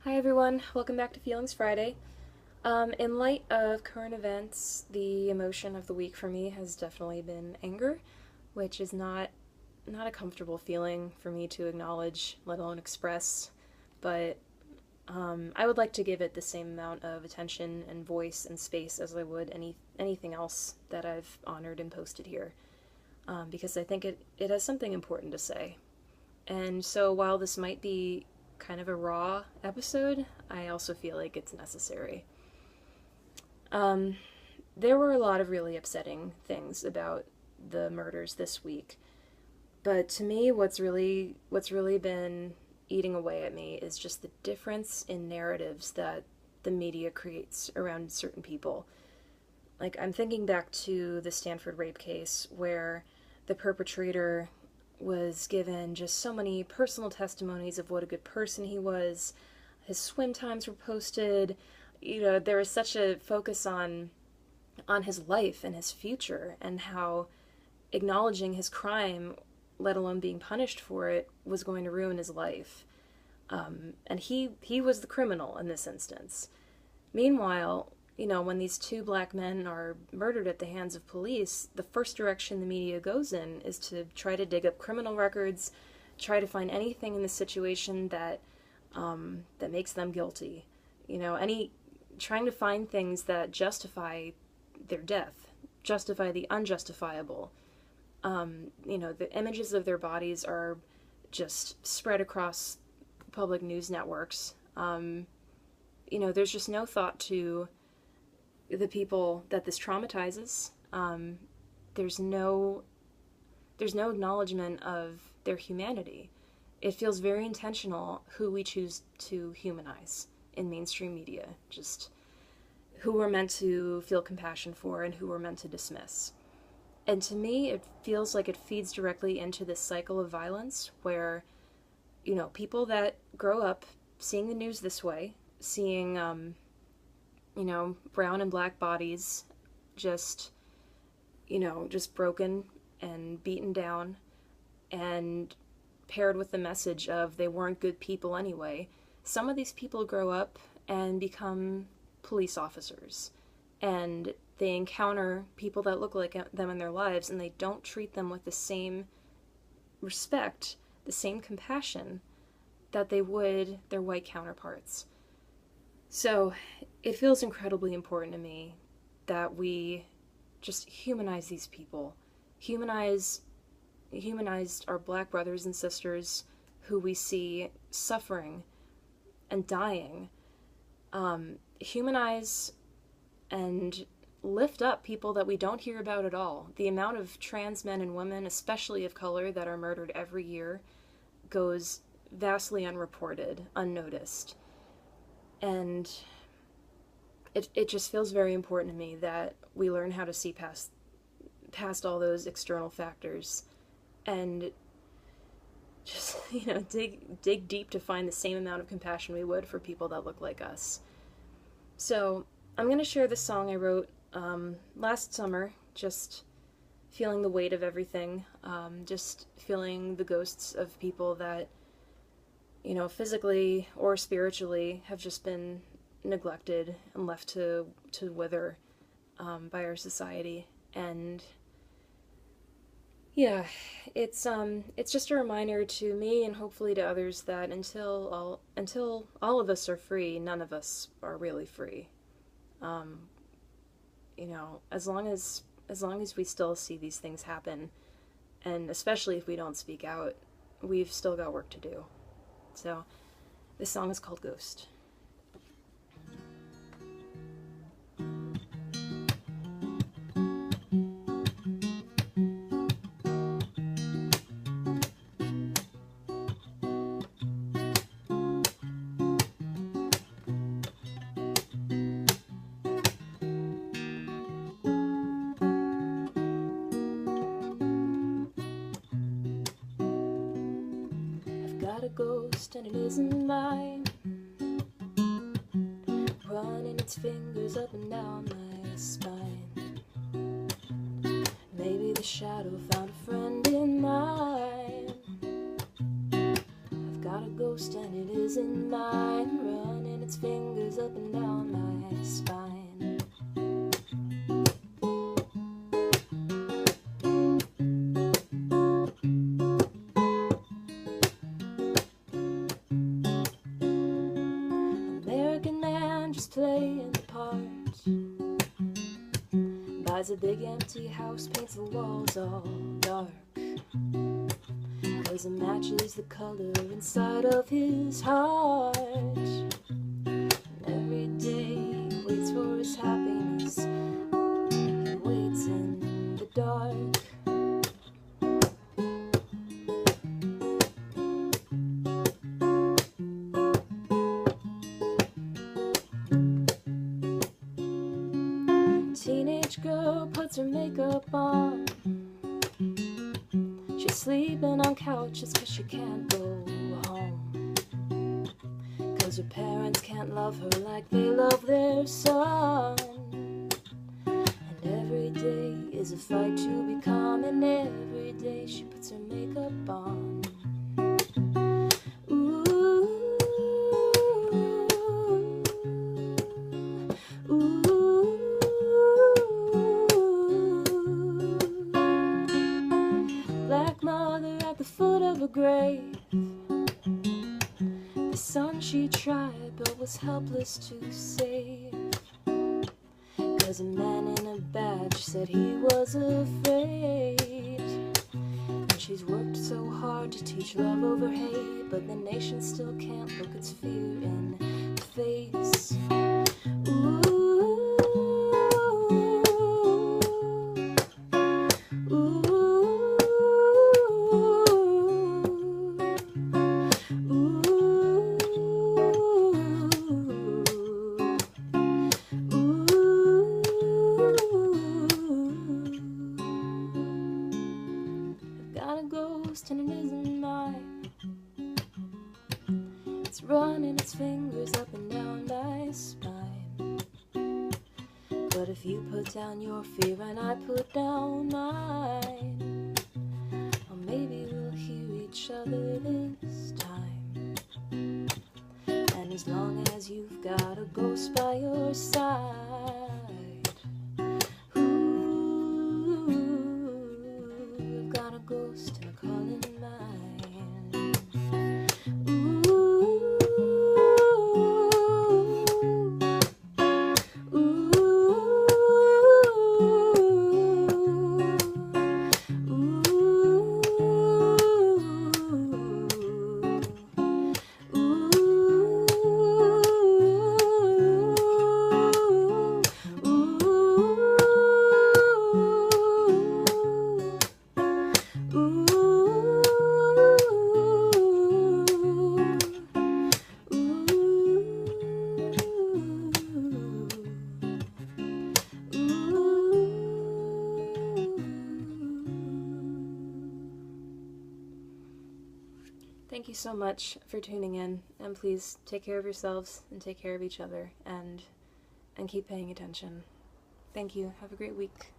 Hi everyone, welcome back to Feelings Friday. In light of current events, the emotion of the week for me has definitely been anger, which is not a comfortable feeling for me to acknowledge, let alone express, but I would like to give it the same amount of attention and voice and space as I would anything else that I've honored and posted here, because I think it has something important to say. And so while this might be kind of a raw episode, I also feel like it's necessary. Um, there were a lot of really upsetting things about the murders this week, but to me, what's really been eating away at me is just the difference in narratives that the media creates around certain people. Like, I'm thinking back to the Stanford rape case where the perpetrator was given just so many personal testimonies of what a good person he was. His swim times were posted. There was such a focus on his life and his future and how acknowledging his crime, let alone being punished for it, was going to ruin his life. And he was the criminal in this instance. Meanwhile, when these two black men are murdered at the hands of police, the first direction the media goes in is to try to dig up criminal records, try to find anything in the situation that makes them guilty. Trying to find things that justify their death, justify the unjustifiable. The images of their bodies are just spread across public news networks. There's just no thought to the people that this traumatizes. There's no acknowledgement of their humanity. It feels very intentional who we choose to humanize in mainstream media, just who we're meant to feel compassion for and who we're meant to dismiss. And to me, it feels like it feeds directly into this cycle of violence where, people that grow up seeing the news this way, seeing brown and black bodies just, just broken and beaten down, and paired with the message of they weren't good people anyway. Some of these people grow up and become police officers, and they encounter people that look like them in their lives, and they don't treat them with the same respect, the same compassion that they would their white counterparts. So it feels incredibly important to me that we just humanize these people, humanize our black brothers and sisters who we see suffering and dying. Humanize and lift up people that we don't hear about at all. The amount of trans men and women, especially of color, that are murdered every year goes vastly unreported, unnoticed. And it just feels very important to me that we learn how to see past all those external factors and just, dig deep to find the same amount of compassion we would for people that look like us. So I'm going to share this song I wrote last summer, just feeling the weight of everything, just feeling the ghosts of people that, physically or spiritually have just been neglected and left to wither by our society. And yeah, it's just a reminder to me and hopefully to others that until all of us are free, none of us are really free. As long as we still see these things happen, and especially if we don't speak out, we've still got work to do. So this song is called Ghost. I've got a ghost and it isn't mine, running its fingers up and down my spine. Maybe the shadow found a friend in mine. I've got a ghost and it isn't mine, running its fingers up and down my spine. American man just playing the part, buys a big empty house, paints the walls all dark, 'cause it matches the color inside of his heart. And every day he waits for his happiness, he waits in the dark. Teenage girl puts her makeup on, she's sleeping on couches 'cause she can't go home, 'cause her parents can't love her like they love their son. And every day is a fight to be calm, and every day she puts her makeup on. Black mother at the foot of a grave, the son she tried but was helpless to save, 'cause a man in a badge said he was afraid. And she's worked so hard to teach love over hate, but the nation still can't look its fear in the face. Got a ghost and it isn't mine, it's running its fingers up and down my spine. But if you put down your fear and I put down mine, or maybe we'll hear each other this time. And as long as you've got a ghost by your side, I've got a ghost and a calling mine. Thank you so much for tuning in, and please take care of yourselves and take care of each other, and keep paying attention. Thank you. Have a great week.